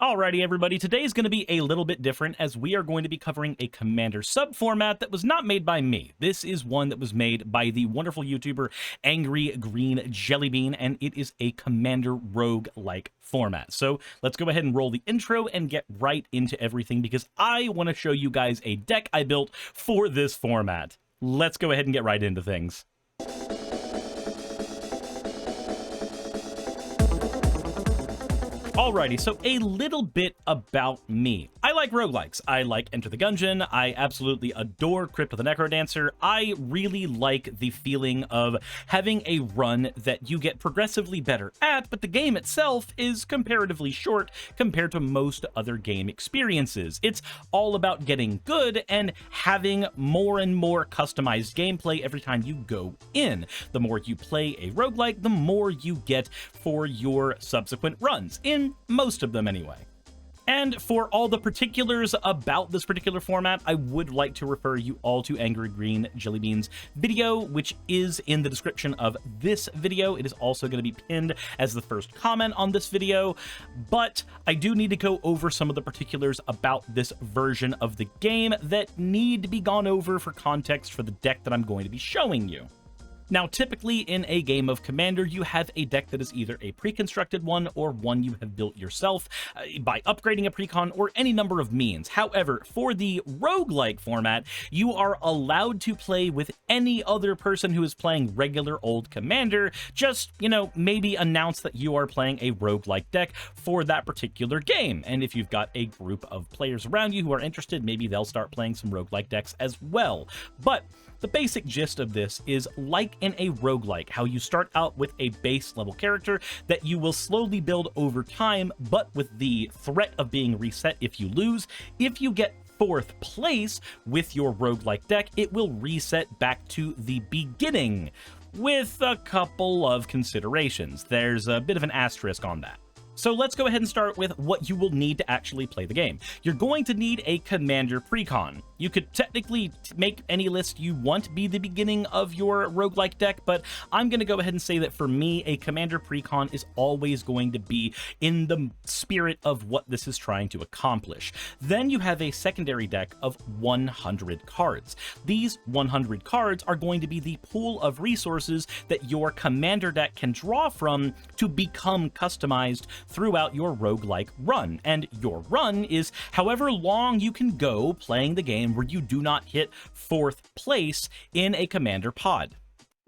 Alrighty, everybody, today is going to be a little bit different as we are going to be covering a Commander sub-format that was not made by me. This is one that was made by the wonderful YouTuber Angry Green Jellybean, and it is a Commander Roguelike format. So let's go ahead and roll the intro and get right into everything because I want to show you guys a deck I built for this format. Let's go ahead and get right into things. Alrighty, so a little bit about me. I like roguelikes. I like Enter the Gungeon. I absolutely adore Crypt of the Necrodancer. I really like the feeling of having a run that you get progressively better at, but the game itself is comparatively short compared to most other game experiences. It's all about getting good and having more and more customized gameplay every time you go in. The more you play a roguelike, the more you get for your subsequent runs, in most of them anyway. And for all the particulars about this particular format, I would like to refer you all to Angry Green Jellybean's video, which is in the description of this video. It is also going to be pinned as the first comment on this video, but I do need to go over some of the particulars about this version of the game that need to be gone over for context for the deck that I'm going to be showing you. Now, typically in a game of Commander, you have a deck that is either a pre-constructed one or one you have built yourself by upgrading a precon or any number of means. However, for the roguelike format, you are allowed to play with any other person who is playing regular old Commander. Just, maybe announce that you are playing a roguelike deck for that particular game. And if you've got a group of players around you who are interested, maybe they'll start playing some roguelike decks as well. But the basic gist of this is like in a roguelike, how you start out with a base level character that you will slowly build over time, but with the threat of being reset if you lose. If you get 4th place with your roguelike deck, it will reset back to the beginning with a couple of considerations. There's a bit of an asterisk on that. So let's go ahead and start with what you will need to actually play the game. You're going to need a Commander precon. You could technically make any list you want be the beginning of your roguelike deck, but I'm going to go ahead and say that for me, a Commander precon is always going to be in the spirit of what this is trying to accomplish. Then you have a secondary deck of 100 cards. These 100 cards are going to be the pool of resources that your Commander deck can draw from to become customized throughout your roguelike run. And your run is however long you can go playing the game where you do not hit 4th place in a Commander pod.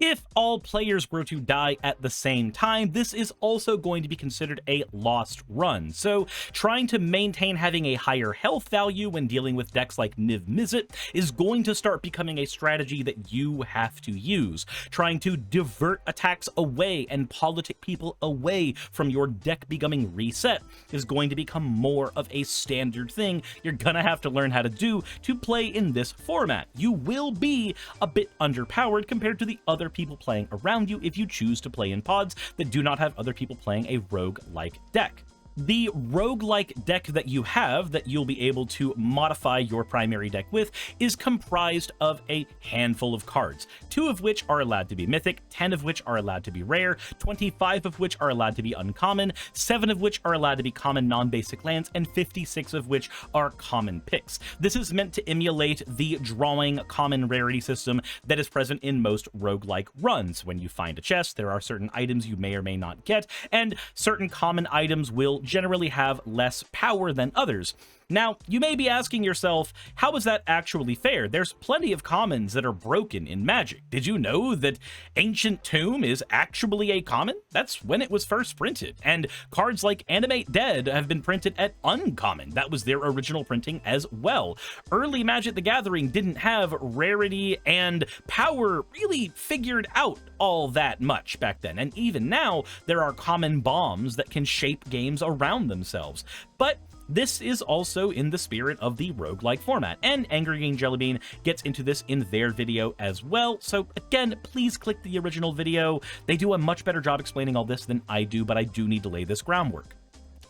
If all players were to die at the same time, this is also going to be considered a lost run. So trying to maintain having a higher health value when dealing with decks like Niv Mizzet is going to start becoming a strategy that you have to use. Trying to divert attacks away and politic people away from your deck becoming reset is going to become more of a standard thing you're gonna have to learn how to do to play in this format. You will be a bit underpowered compared to the other people playing around you if you choose to play in pods that do not have other people playing a roguelike deck. The roguelike deck that you have that you'll be able to modify your primary deck with is comprised of a handful of cards, 2 of which are allowed to be mythic, 10 of which are allowed to be rare, 25 of which are allowed to be uncommon, 7 of which are allowed to be common non-basic lands, and 56 of which are common picks. This is meant to emulate the drawing common rarity system that is present in most roguelike runs. When you find a chest, there are certain items you may or may not get, and certain common items will generally have less power than others. Now, you may be asking yourself, how is that actually fair? There's plenty of commons that are broken in Magic. Did you know that Ancient Tomb is actually a common? That's when it was first printed. And cards like Animate Dead have been printed at uncommon. That was their original printing as well. Early Magic the Gathering didn't have rarity and power really figured out all that much back then. And even now, there are common bombs that can shape games around themselves. But this is also in the spirit of the roguelike format, and Angry Green Jellybean gets into this in their video as well, so again, please click the original video. They do a much better job explaining all this than I do, but I do need to lay this groundwork.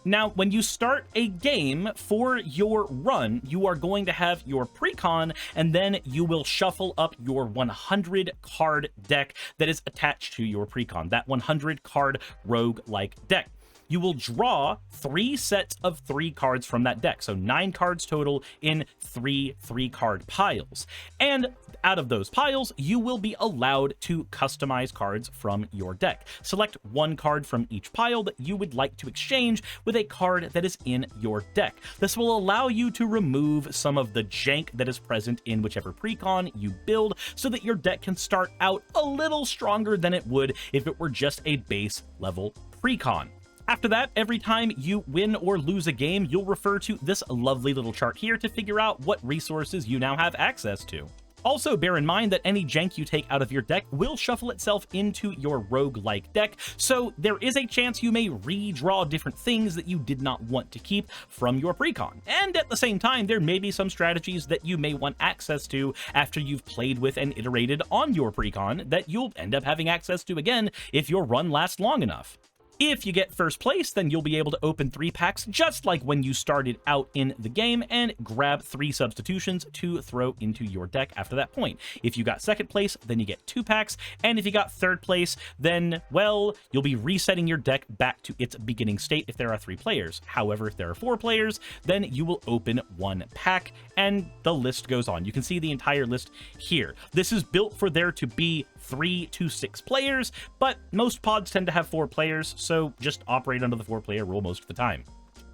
Now, when you start a game for your run, you are going to have your precon, and then you will shuffle up your 100 card deck that is attached to your precon, that 100 card roguelike deck. you will draw 3 sets of 3 cards from that deck. So 9 cards total in 3 3-card piles. And out of those piles, you will be allowed to customize cards from your deck. Select 1 card from each pile that you would like to exchange with a card that is in your deck. This will allow you to remove some of the jank that is present in whichever precon you build, so that your deck can start out a little stronger than it would if it were just a base level precon. After that, every time you win or lose a game, you'll refer to this lovely little chart here to figure out what resources you now have access to. Also, bear in mind that any jank you take out of your deck will shuffle itself into your roguelike deck, so there is a chance you may redraw different things that you did not want to keep from your precon. And at the same time, there may be some strategies that you may want access to after you've played with and iterated on your precon that you'll end up having access to again if your run lasts long enough. If you get first place, then you'll be able to open 3 packs just like when you started out in the game and grab 3 substitutions to throw into your deck after that point. If you got second place, then you get 2 packs, and if you got third place, then, well, you'll be resetting your deck back to its beginning state if there are 3 players. However, if there are 4 players, then you will open 1 pack, and the list goes on. You can see the entire list here. This is built for there to be 3 to 6 players, but most pods tend to have 4 players, so just operate under the 4-player rule most of the time.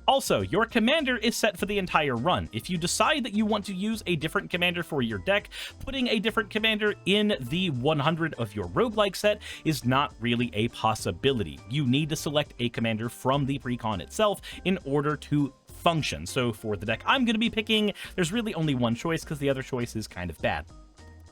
Also, your commander is set for the entire run. If you decide that you want to use a different commander for your deck, putting a different commander in the 100 of your roguelike set is not really a possibility. You need to select a commander from the precon itself in order to function. So for the deck I'm going to be picking, there's really only one choice because the other choice is kind of bad.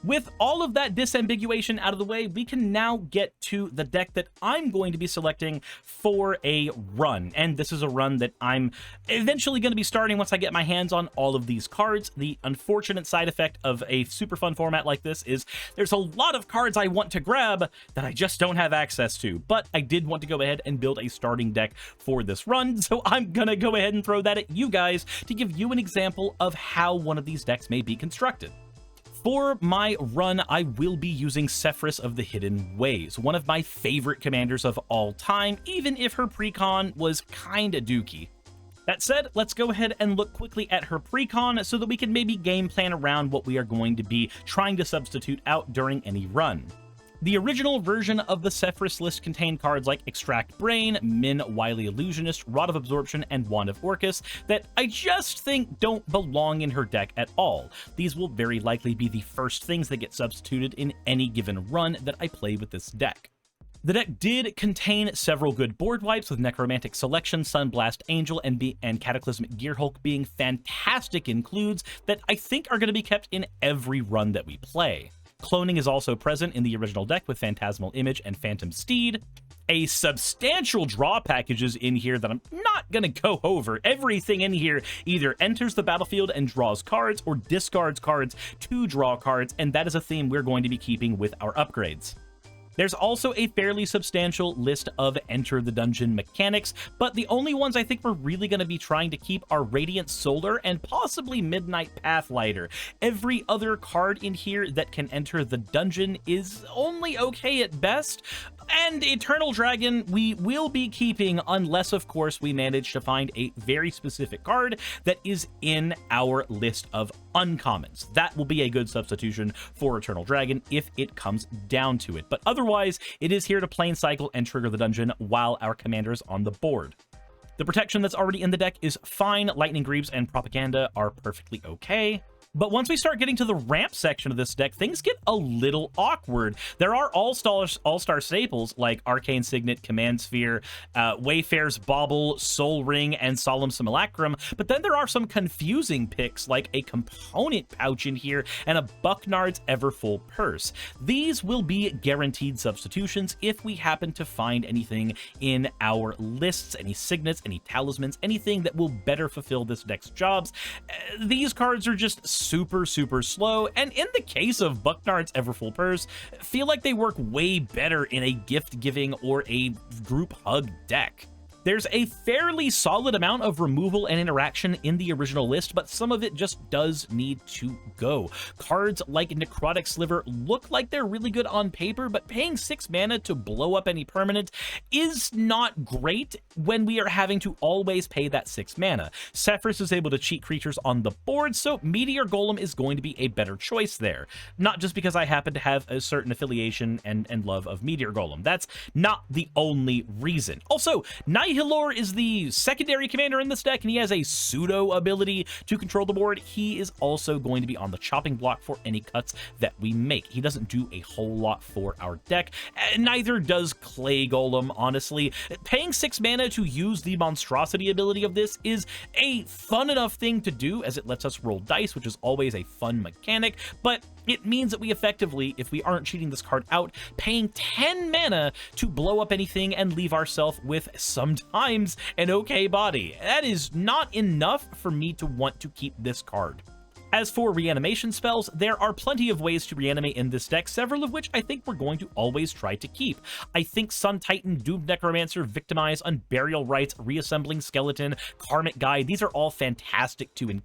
With all of that disambiguation out of the way, we can now get to the deck that I'm going to be selecting for a run. And this is a run that I'm eventually going to be starting once I get my hands on all of these cards. The unfortunate side effect of a super fun format like this is there's a lot of cards I want to grab that I just don't have access to. But I did want to go ahead and build a starting deck for this run, so I'm going to go ahead and throw that at you guys to give you an example of how one of these decks may be constructed. For my run, I will be using Sefris of the Hidden Ways, one of my favorite commanders of all time, even if her precon was kinda dookie. That said, let's go ahead and look quickly at her precon so that we can maybe game plan around what we are going to be trying to substitute out during any run. The original version of the Sefris list contained cards like Extract Brain, Min Wily Illusionist, Rod of Absorption, and Wand of Orcus that I just think don't belong in her deck at all. These will very likely be the first things that get substituted in any given run that I play with this deck. The deck did contain several good board wipes, with Necromantic Selection, Sunblast Angel, and Cataclysmic Gearhulk being fantastic includes that I think are going to be kept in every run that we play. Cloning is also present in the original deck with Phantasmal Image and Phantom Steed. A substantial draw packages in here that I'm not going to go over. Everything in here either enters the battlefield and draws cards or discards cards to draw cards, and that is a theme we're going to be keeping with our upgrades. There's also a fairly substantial list of Enter the Dungeon mechanics, but the only ones I think we're really going to be trying to keep are Radiant Solar and possibly Midnight Pathlighter. Every other card in here that can enter the dungeon is only okay at best, and Eternal Dragon we will be keeping unless, of course, we manage to find a very specific card that is in our list of uncommons. That will be a good substitution for Eternal Dragon if it comes down to it. But otherwise, it is here to plain cycle and trigger the dungeon while our commander is on the board. The protection that's already in the deck is fine. Lightning Greaves and Propaganda are perfectly okay. But once we start getting to the ramp section of this deck, things get a little awkward. There are all-star staples like Arcane Signet, Command Sphere, Wayfarer's Bauble, Soul Ring, and Solemn Simulacrum, but then there are some confusing picks like a Component Pouch in here and a Bucknard's Everfull Purse. These will be guaranteed substitutions if we happen to find anything in our lists, any signets, any talismans, anything that will better fulfill this deck's jobs. These cards are just super slow, and in the case of Bucknard's Everfull Purse, feel like they work way better in a gift-giving or a group hug deck. There's a fairly solid amount of removal and interaction in the original list, but some of it just does need to go. Cards like Necrotic Sliver look like they're really good on paper, but paying 6 mana to blow up any permanent is not great when we are having to always pay that 6 mana. Sefris is able to cheat creatures on the board, so Meteor Golem is going to be a better choice there. Not just because I happen to have a certain affiliation and love of Meteor Golem. That's not the only reason. Also, Nihilor is the secondary commander in this deck, and he has a pseudo ability to control the board. He is also going to be on the chopping block for any cuts that we make. He doesn't do a whole lot for our deck, and neither does Clay Golem, honestly. Paying 6 mana to use the monstrosity ability of this is a fun enough thing to do, as it lets us roll dice, which is always a fun mechanic, but it means that we effectively, if we aren't cheating this card out, paying 10 mana to blow up anything and leave ourselves with sometimes an okay body. That is not enough for me to want to keep this card. As for reanimation spells, there are plenty of ways to reanimate in this deck, several of which I think we're going to always try to keep. I think Sun Titan, Doomed Necromancer, Victimize, Unburial Rites, Reassembling Skeleton, Karmic Guide, these are all fantastic to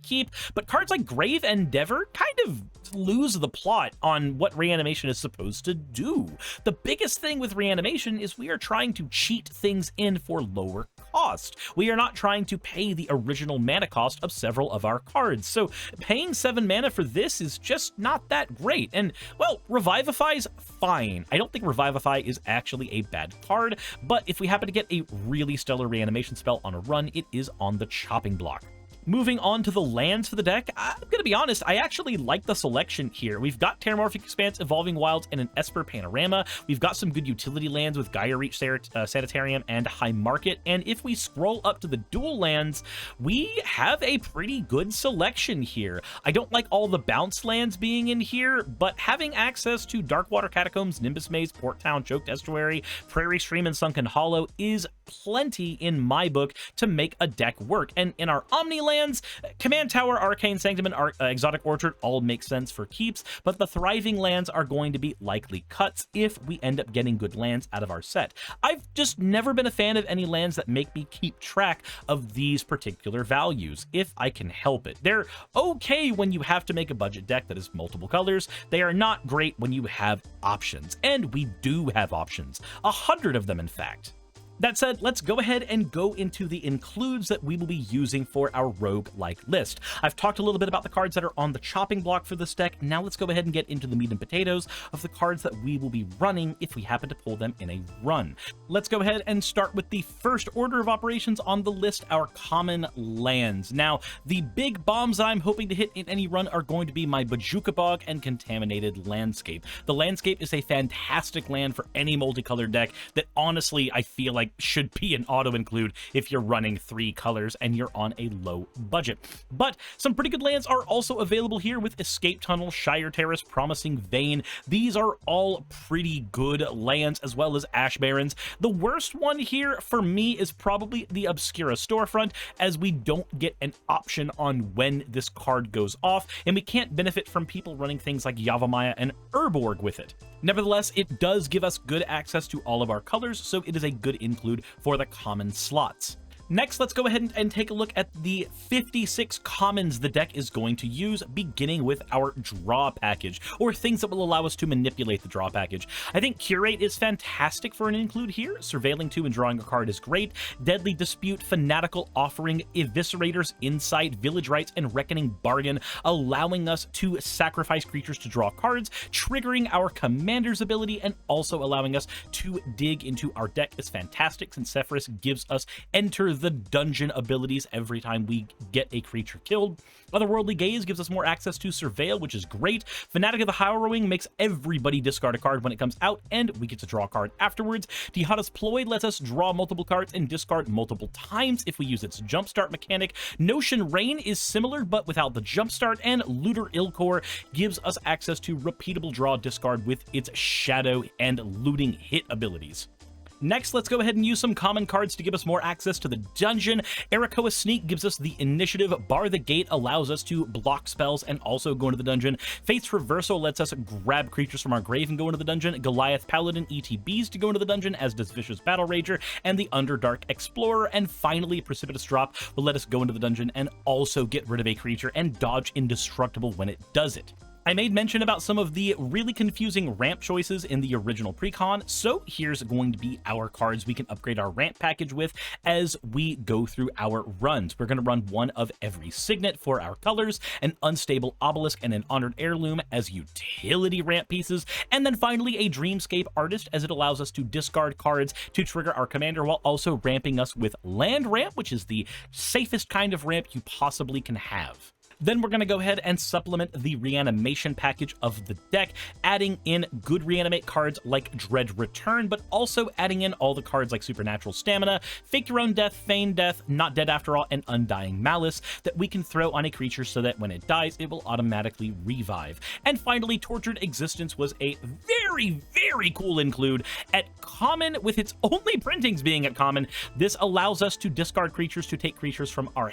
keep, but cards like Grave Endeavor kind of lose the plot on what reanimation is supposed to do. The biggest thing with reanimation is we are trying to cheat things in for lower cost. We are not trying to pay the original mana cost of several of our cards, so paying 7 mana for this is just not that great. And, well, Revivify's fine. I don't think Revivify is actually a bad card, but if we happen to get a really stellar reanimation spell on a run, it is on the chopping block. Moving on to the lands for the deck, I'm going to be honest, I actually like the selection here. We've got Terramorphic Expanse, Evolving Wilds, and an Esper Panorama. We've got some good utility lands with Gaia Reach, Sanitarium, and High Market. And if we scroll up to the dual lands, we have a pretty good selection here. I don't like all the bounce lands being in here, but having access to Darkwater Catacombs, Nimbus Maze, Port Town, Choked Estuary, Prairie Stream, and Sunken Hollow is plenty in my book to make a deck work. And in our Omni lands, Command Tower, Arcane Sanctum, and Exotic Orchard all make sense for keeps, but the thriving lands are going to be likely cuts if we end up getting good lands out of our set. I've just never been a fan of any lands that make me keep track of these particular values, if I can help it. They're okay when you have to make a budget deck that is multiple colors. They are not great when you have options, and we do have options. 100 of them, in fact. That said, let's go ahead and go into the includes that we will be using for our roguelike list. I've talked a little bit about the cards that are on the chopping block for this deck. Now let's go ahead and get into the meat and potatoes of the cards that we will be running if we happen to pull them in a run. Let's go ahead and start with the first order of operations on the list, our common lands. Now, the big bombs I'm hoping to hit in any run are going to be my Bojuka Bog and Contaminated Landscape. The Landscape is a fantastic land for any multicolored deck that honestly I feel like should be an auto include if you're running 3 colors and you're on a low budget. But some pretty good lands are also available here with Escape Tunnel, Shire Terrace, Promising Vein. These are all pretty good lands, as well as Ash Barrens. The worst one here for me is probably the Obscura Storefront, as we don't get an option on when this card goes off, and we can't benefit from people running things like Yavimaya and Urborg with it. Nevertheless, it does give us good access to all of our colors, so it is a good include for the common slots. Next, let's go ahead and take a look at the 56 commons the deck is going to use, beginning with our draw package, or things that will allow us to manipulate the draw package. I think Curate is fantastic for an include here. Surveilling 2 and drawing a card is great. Deadly Dispute, Fanatical Offering, Eviscerators, Insight, Village Rites, and Reckoning Bargain, allowing us to sacrifice creatures to draw cards, triggering our commander's ability, and also allowing us to dig into our deck is fantastic, since Sefris gives us Enter the Dungeon abilities every time we get a creature killed. Otherworldly Gaze gives us more access to Surveil, which is great. Fanatic of the Harrowing makes everybody discard a card when it comes out, and we get to draw a card afterwards. Tihada's Ploy lets us draw multiple cards and discard multiple times if we use its Jumpstart mechanic. Notion Rain is similar, but without the Jumpstart, and Looter Ilkor gives us access to repeatable draw discard with its Shadow and Looting hit abilities. Next, let's go ahead and use some common cards to give us more access to the dungeon. Erakoa Sneak gives us the initiative. Bar the Gate allows us to block spells and also go into the dungeon. Fate's Reversal lets us grab creatures from our grave and go into the dungeon. Goliath Paladin ETBs to go into the dungeon, as does Vicious Battle Rager and the Underdark Explorer. And finally, Precipitous Drop will let us go into the dungeon and also get rid of a creature and dodge Indestructible when it does it. I made mention about some of the really confusing ramp choices in the original precon, so here's going to be our cards we can upgrade our ramp package with as we go through our runs. We're going to run one of every signet for our colors, an Unstable Obelisk and an Honored Heirloom as utility ramp pieces, and then finally a Dreamscape Artist, as it allows us to discard cards to trigger our commander while also ramping us with Land Ramp, which is the safest kind of ramp you possibly can have. Then we're going to go ahead and supplement the reanimation package of the deck, adding in good reanimate cards like Dread Return, but also adding in all the cards like Supernatural Stamina, Fake Your Own Death, Feign Death, Not Dead After All, and Undying Malice that we can throw on a creature so that when it dies, it will automatically revive. And finally, Tortured Existence was a very cool include at common, with its only printings being at common. This allows us to discard creatures to take creatures from our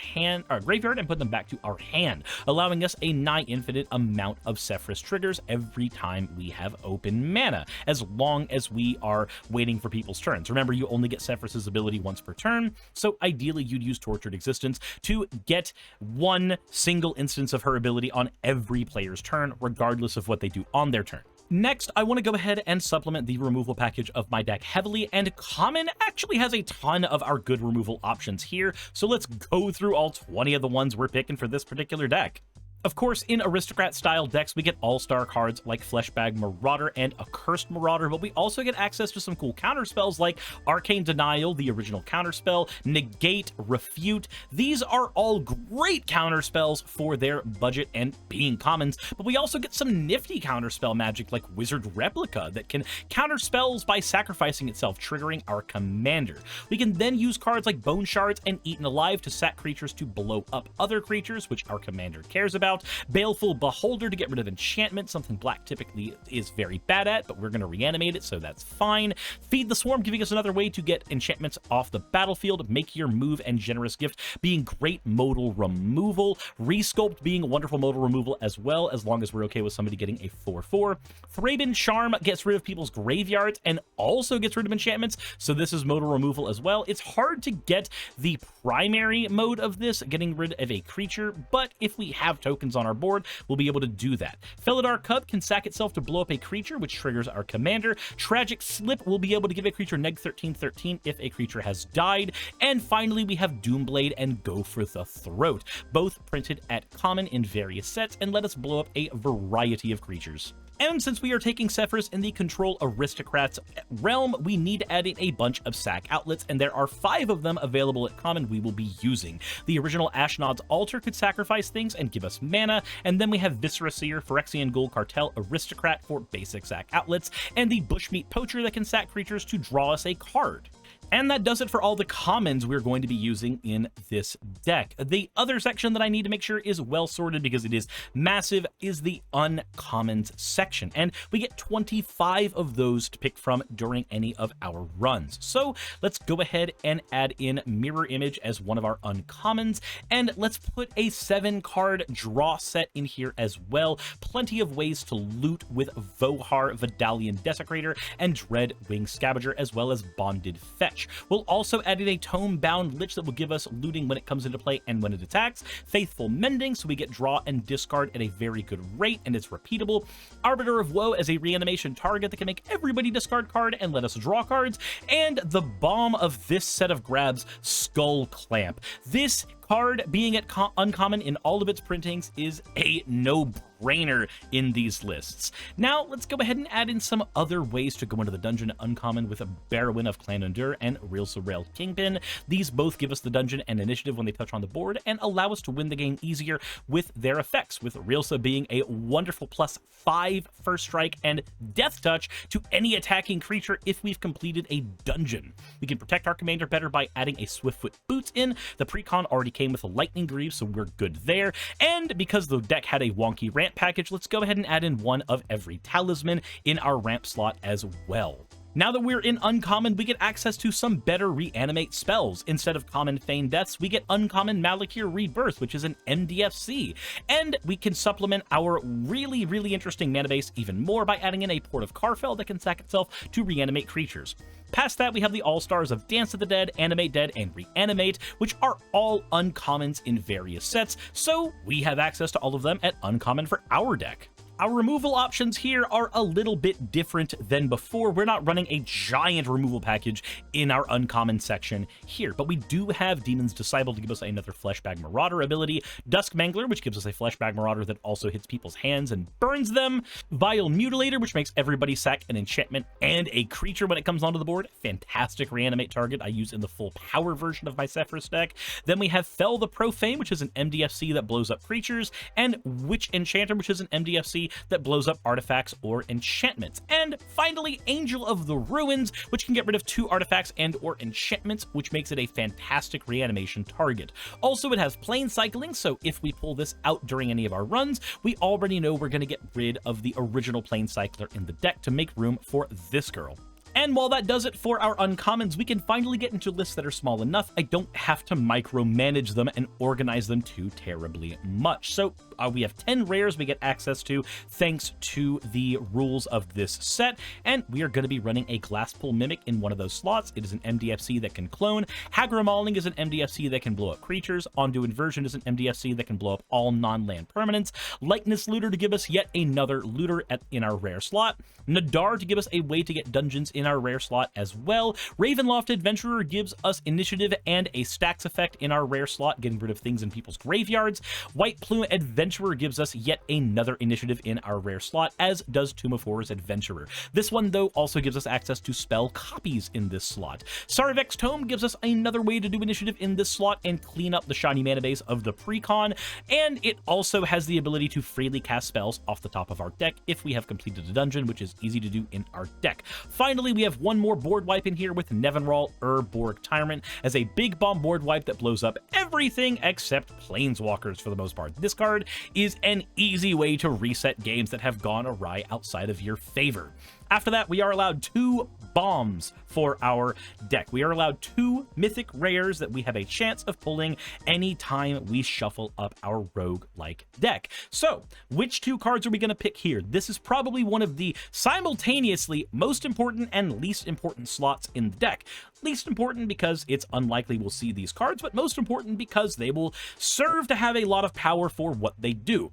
graveyard and put them back to our hand, allowing us a nigh infinite amount of Sefris triggers every time we have open mana, as long as we are waiting for people's turns. Remember, you only get Sefris's ability once per turn, so ideally you'd use Tortured Existence to get one single instance of her ability on every player's turn, regardless of what they do on their turn. Next, I want to go ahead and supplement the removal package of my deck heavily, and Common actually has a ton of our good removal options here, so let's go through all 20 of the ones we're picking for this particular deck. Of course, in Aristocrat-style decks, we get all-star cards like Fleshbag Marauder and Accursed Marauder, but we also get access to some cool counterspells like Arcane Denial, the original counterspell, Negate, Refute. These are all great counterspells for their budget and being commons, but we also get some nifty counterspell magic like Wizard Replica that can counter spells by sacrificing itself, triggering our commander. We can then use cards like Bone Shards and Eaten Alive to sack creatures to blow up other creatures, which our commander cares about. Baleful Beholder to get rid of enchantment, something black typically is very bad at, but we're going to reanimate it, so that's fine. Feed the Swarm, giving us another way to get enchantments off the battlefield. Make Your Move and Generous Gift being great modal removal. Resculpt being wonderful modal removal as well, as long as we're okay with somebody getting a 4/4. Thraben Charm gets rid of people's graveyards and also gets rid of enchantments, so this is modal removal as well. It's hard to get the primary mode of this, getting rid of a creature, but if we have tokens on our board, we'll be able to do that. Felidar Cup can sack itself to blow up a creature, which triggers our commander. Tragic Slip will be able to give a creature -13/13 if a creature has died. And finally, we have Doomblade and Go for the Throat, both printed at common in various sets and let us blow up a variety of creatures. And since we are taking Sefris in the Control Aristocrats realm, we need to add in a bunch of sack outlets, and there are 5 of them available at common we will be using. The original Ashnod's Altar could sacrifice things and give us mana, and then we have Viscera Seer, Phyrexian Ghoul Cartel Aristocrat for basic sack outlets, and the Bushmeat Poacher that can sack creatures to draw us a card. And that does it for all the commons we're going to be using in this deck. The other section that I need to make sure is well sorted, because it is massive, is the uncommons section. And we get 25 of those to pick from during any of our runs. So let's go ahead and add in Mirror Image as one of our uncommons. And let's put a 7-card draw set in here as well. Plenty of ways to loot with Vohar, Vidalian Desecrator, and Dreadwing Scavenger, as well as Bonded Fetch. We'll also add in a Tome-Bound Lich that will give us looting when it comes into play and when it attacks. Faithful Mending, so we get draw and discard at a very good rate, and it's repeatable. Arbiter of Woe as a reanimation target that can make everybody discard card and let us draw cards. And the bomb of this set of grabs, Skull Clamp. This card, being at uncommon in all of its printings, is a no-brainer in these lists. Now, let's go ahead and add in some other ways to go into the dungeon uncommon with a Barrowin of Clan Undur and Real Sorrel Kingpin. These both give us the dungeon and initiative when they touch on the board and allow us to win the game easier with their effects, with Realsa being a wonderful +5 first strike and death touch to any attacking creature if we've completed a dungeon. We can protect our commander better by adding a Swiftfoot Boots in. The precon already came with a Lightning Greaves, so we're good there. And because the deck had a wonky ramp package, let's go ahead and add in one of every talisman in our ramp slot as well. Now that we're in uncommon, we get access to some better reanimate spells. Instead of common Feign Deaths, we get uncommon Malakir Rebirth, which is an MDFC. And we can supplement our really interesting mana base even more by adding in a Port of Karfell that can sack itself to reanimate creatures. Past that, we have the all-stars of Dance of the Dead, Animate Dead, and Reanimate, which are all uncommons in various sets, so we have access to all of them at uncommon for our deck. Our removal options here are a little bit different than before. We're not running a giant removal package in our uncommon section here, but we do have Demon's Disciple to give us another Fleshbag Marauder ability, Dusk Mangler, which gives us a Fleshbag Marauder that also hits people's hands and burns them, Vile Mutilator, which makes everybody sack an enchantment and a creature when it comes onto the board. Fantastic reanimate target I use in the full power version of my Sefris deck. Then we have Fell the Profane, which is an MDFC that blows up creatures, and Witch Enchanter, which is an MDFC that blows up artifacts or enchantments. And finally, Angel of the Ruins, which can get rid of 2 artifacts and or enchantments, which makes it a fantastic reanimation target. Also, it has Plane Cycling, so if we pull this out during any of our runs, we already know we're going to get rid of the original Plane Cycler in the deck to make room for this girl. And while that does it for our uncommons, we can finally get into lists that are small enough I don't have to micromanage them and organize them too terribly much. So we have 10 rares we get access to thanks to the rules of this set, and we are going to be running a Glasspool Mimic in one of those slots. It is an MDFC that can clone. Hagra Mauling is an MDFC that can blow up creatures. Onto Inversion is an MDFC that can blow up all non-land permanents. Likeness Looter to give us yet another looter in our rare slot. Nadar to give us a way to get dungeons in our rare slot as well. Ravenloft Adventurer gives us initiative and a stacks effect in our rare slot, getting rid of things in people's graveyards. White Plume Adventurer gives us yet another initiative in our rare slot, as does Tomb of Horrors Adventurer. This one, though, also gives us access to spell copies in this slot. Sarvex Tome gives us another way to do initiative in this slot and clean up the shiny mana base of the precon, and it also has the ability to freely cast spells off the top of our deck if we have completed a dungeon, which is easy to do in our deck. Finally, we have one more board wipe in here with Nevinral Urborg Tyrant as a big bomb board wipe that blows up everything except Planeswalkers for the most part. This card is an easy way to reset games that have gone awry outside of your favor. After that, we are allowed 2 bombs for our deck. We are allowed 2 mythic rares that we have a chance of pulling anytime we shuffle up our roguelike deck. So, which 2 cards are we going to pick here? This is probably one of the simultaneously most important and least important slots in the deck. Least important because it's unlikely we'll see these cards, but most important because they will serve to have a lot of power for what they do.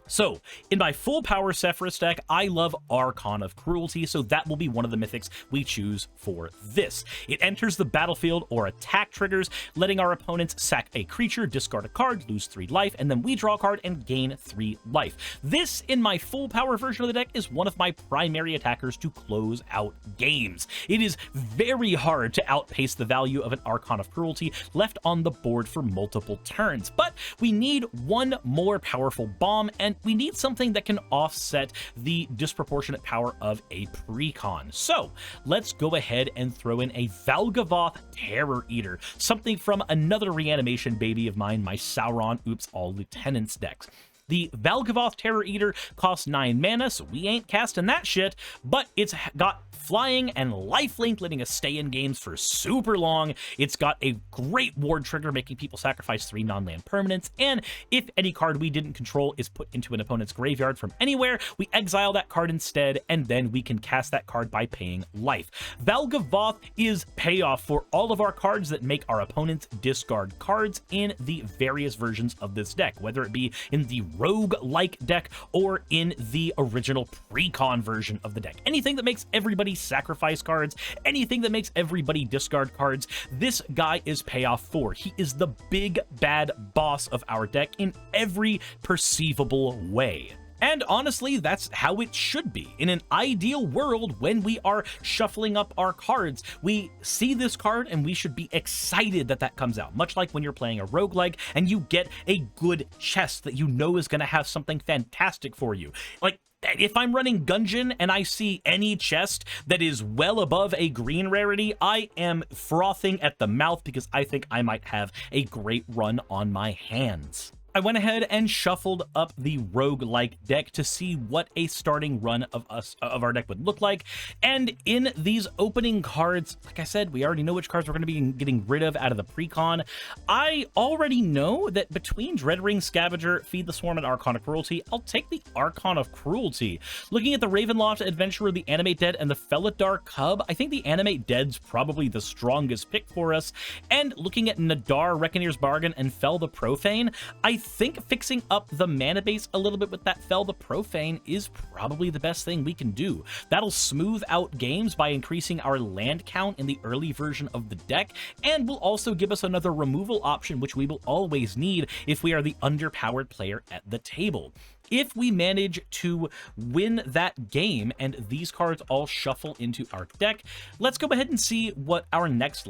So, in my full power Sefris deck, I love Archon of Cruelty, so that will be one of the mythics we choose for this. It enters the battlefield or attack triggers, letting our opponents sack a creature, discard a card, lose 3 life, and then we draw a card and gain 3 life. This, in my full power version of the deck, is one of my primary attackers to close out games. It is very hard to outpace the value of an Archon of Cruelty left on the board for multiple turns, but we need one more powerful bomb, and we need something that can offset the disproportionate power of a precon. So let's go ahead and throw in a Valgavoth Terror Eater, something from another reanimation baby of mine, my Sauron Oops All Lieutenants decks. The Valgavoth Terror Eater costs 9 mana, so we ain't casting that shit, but it's got flying and lifelink, letting us stay in games for super long. It's got a great ward trigger, making people sacrifice 3 non-land permanents, and if any card we didn't control is put into an opponent's graveyard from anywhere, we exile that card instead, and then we can cast that card by paying life. Valgavoth is payoff for all of our cards that make our opponents discard cards in the various versions of this deck, whether it be in the Roguelike deck or in the original precon version of the deck. Anything that makes everybody sacrifice cards, anything that makes everybody discard cards, this guy is payoff for. He is the big bad boss of our deck in every perceivable way. And honestly, that's how it should be. In an ideal world, when we are shuffling up our cards, we see this card and we should be excited that that comes out. Much like when you're playing a roguelike and you get a good chest that you know is going to have something fantastic for you. Like, if I'm running Gungeon and I see any chest that is well above a green rarity, I am frothing at the mouth because I think I might have a great run on my hands. I went ahead and shuffled up the Roguelike deck to see what a starting run of our deck would look like. And in these opening cards, like I said, we already know which cards we're going to be getting rid of out of the pre-con. I already know that between Dreadring Scavenger, Feed the Swarm, and Archon of Cruelty, I'll take the Archon of Cruelty. Looking at the Ravenloft Adventurer, the Animate Dead, and the Felidar Cub, I think the Animate Dead's probably the strongest pick for us. And looking at Nadar, Reckoneer's Bargain, and Fel the Profane, I think fixing up the mana base a little bit with that Fel the Profane is probably the best thing we can do. That'll smooth out games by increasing our land count in the early version of the deck, and will also give us another removal option, which we will always need if we are the underpowered player at the table. If we manage to win that game and these cards all shuffle into our deck, let's go ahead and see what our next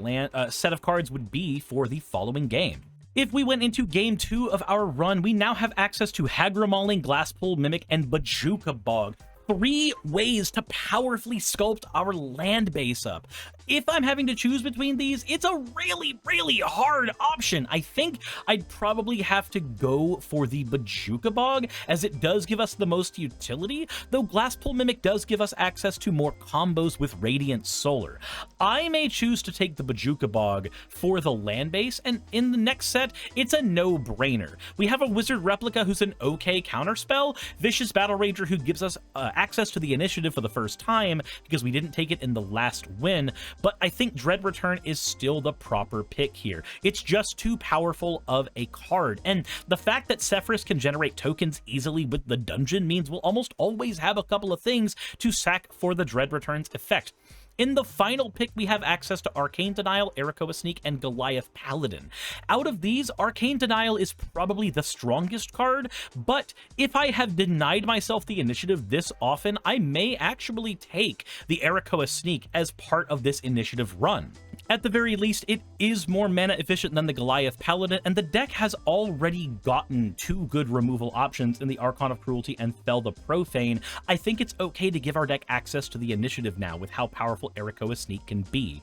set of cards would be for the following game. If we went into game 2 of our run, we now have access to Hagra Mauling, Glasspool, Mimic, and Bojuka Bog. 3 ways to powerfully sculpt our land base up. If I'm having to choose between these, it's a really, really hard option. I think I'd probably have to go for the Bojuka Bog, as it does give us the most utility, though Glasspool Mimic does give us access to more combos with Radiant Solar. I may choose to take the Bojuka Bog for the land base, and in the next set, it's a no-brainer. We have a Wizard Replica who's an okay counterspell, Vicious Battle Rager who gives us access to the initiative for the first time because we didn't take it in the last win, but I think Dread Return is still the proper pick here. It's just too powerful of a card, and the fact that Sefris can generate tokens easily with the dungeon means we'll almost always have a couple of things to sack for the Dread Return's effect. In the final pick, we have access to Arcane Denial, Erakoa Sneak, and Goliath Paladin. Out of these, Arcane Denial is probably the strongest card, but if I have denied myself the initiative this often, I may actually take the Erakoa Sneak as part of this initiative run. At the very least, it is more mana efficient than the Goliath Paladin, and the deck has already gotten 2 good removal options in the Archon of Cruelty and Fel the Profane. I think it's okay to give our deck access to the initiative now with how powerful Erakoa Sneak can be.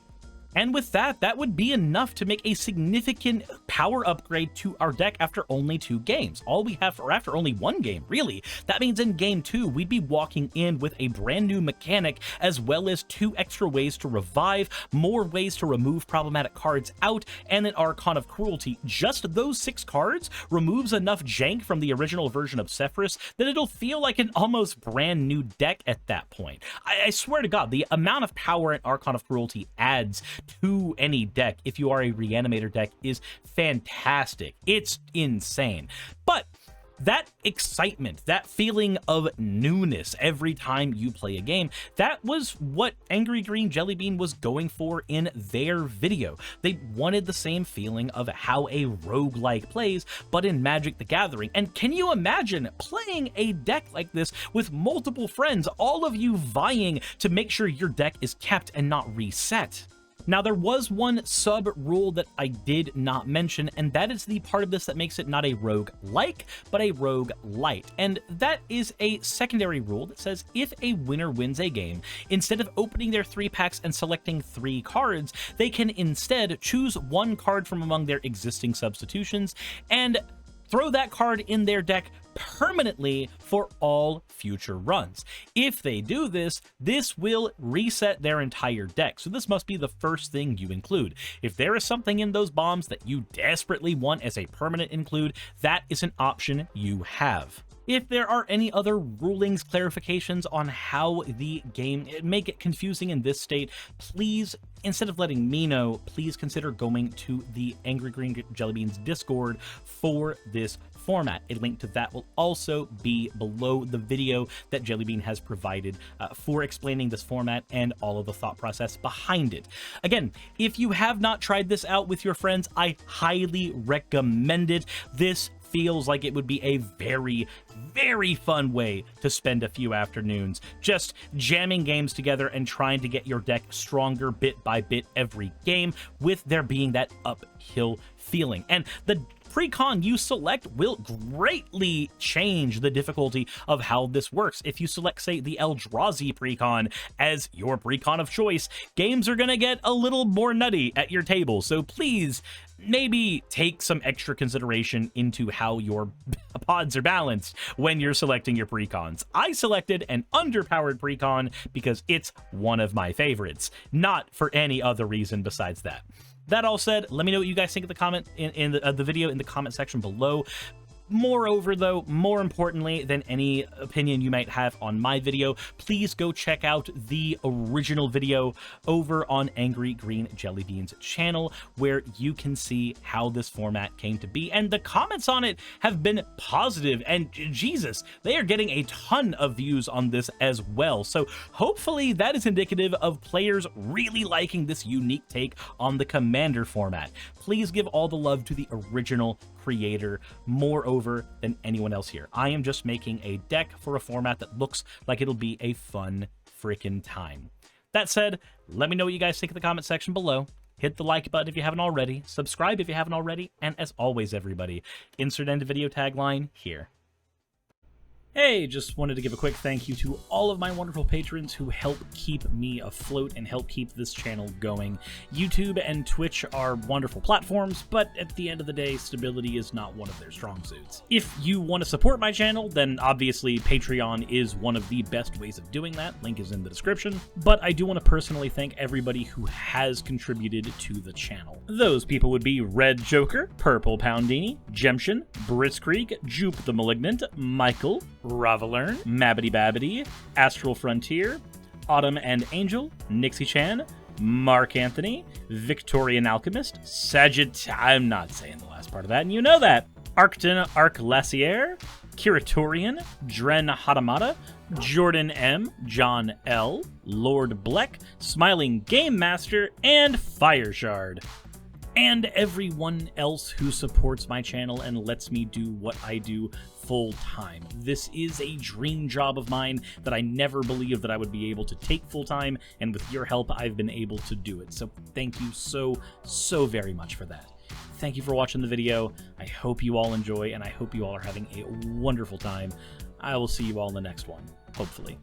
And with that, that would be enough to make a significant power upgrade to our deck after only 2 games. All we have, or after only 1 game, really. That means in game 2, we'd be walking in with a brand new mechanic, as well as 2 extra ways to revive, more ways to remove problematic cards out, and an Archon of Cruelty. Just those 6 cards removes enough jank from the original version of Sefris that it'll feel like an almost brand new deck at that point. I swear to God, the amount of power an Archon of Cruelty adds to any deck, if you are a Reanimator deck, is fantastic. It's insane. But that excitement, that feeling of newness every time you play a game, that was what Angry Green Jellybean was going for in their video. They wanted the same feeling of how a roguelike plays, but in Magic the Gathering. And can you imagine playing a deck like this with multiple friends, all of you vying to make sure your deck is kept and not reset? Now, there was one sub-rule that I did not mention, and that is the part of this that makes it not a roguelike, but a roguelite. And that is a secondary rule that says if a winner wins a game, instead of opening their 3 packs and selecting 3 cards, they can instead choose 1 card from among their existing substitutions and throw that card in their deck permanently for all future runs. If they do this, this will reset their entire deck. So this must be the first thing you include. If there is something in those bombs that you desperately want as a permanent include, that is an option you have. If there are any other rulings, clarifications on how the game may get confusing in this state, please, instead of letting me know, please consider going to the Angry Green Jellybean's Discord for this format. A link to that will also be below the video that Jellybean has provided for explaining this format and all of the thought process behind it. Again, if you have not tried this out with your friends, I highly recommend it. This feels like it would be a very, very fun way to spend a few afternoons just jamming games together and trying to get your deck stronger bit by bit every game, with there being that uphill feeling. And the pre-con you select will greatly change the difficulty of how this works. If you select, say, the Eldrazi pre-con as your pre-con of choice, games are gonna get a little more nutty at your table. So please maybe take some extra consideration into how your pods are balanced when you're selecting your precons. I selected an underpowered precon because it's one of my favorites, not for any other reason besides that. That all said, let me know what you guys think of the comment in the video in the comment section below. Moreover, though, more importantly than any opinion you might have on my video, please go check out the original video over on Angry Green Jellybean's channel, where you can see how this format came to be. And the comments on it have been positive, and Jesus, they are getting a ton of views on this as well. So hopefully that is indicative of players really liking this unique take on the Commander format. Please give all the love to the original creator moreover than anyone else here. I am just making a deck for a format that looks like it'll be a fun freaking time. That said, let me know what you guys think in the comment section below. Hit the like button if you haven't already, subscribe if you haven't already, and as always, everybody, insert end video tagline here. Hey, just wanted to give a quick thank you to all of my wonderful patrons who help keep me afloat and help keep this channel going. YouTube and Twitch are wonderful platforms, but at the end of the day, stability is not one of their strong suits. If you want to support my channel, then obviously Patreon is one of the best ways of doing that. Link is in the description. But I do want to personally thank everybody who has contributed to the channel. Those people would be Red Joker, Purple Poundini, Jemshin, Britzkrieg, Jupe the Malignant, Michael, Ravelern, Mabbity Babbity, Astral Frontier, Autumn and Angel, Nixie Chan, Mark Anthony, Victorian Alchemist, I'm not saying the last part of that, and you know that, Arcton Arclacier, Kiratorian, Dren Hadamata, Jordan M, John L, Lord Bleck, Smiling Game Master, and Fireshard. And everyone else who supports my channel and lets me do what I do full time. This is a dream job of mine that I never believed that I would be able to take full time, and with your help, I've been able to do it. So thank you so very much for that. Thank you for watching the video. I hope you all enjoy, and I hope you all are having a wonderful time. I will see you all in the next one, hopefully.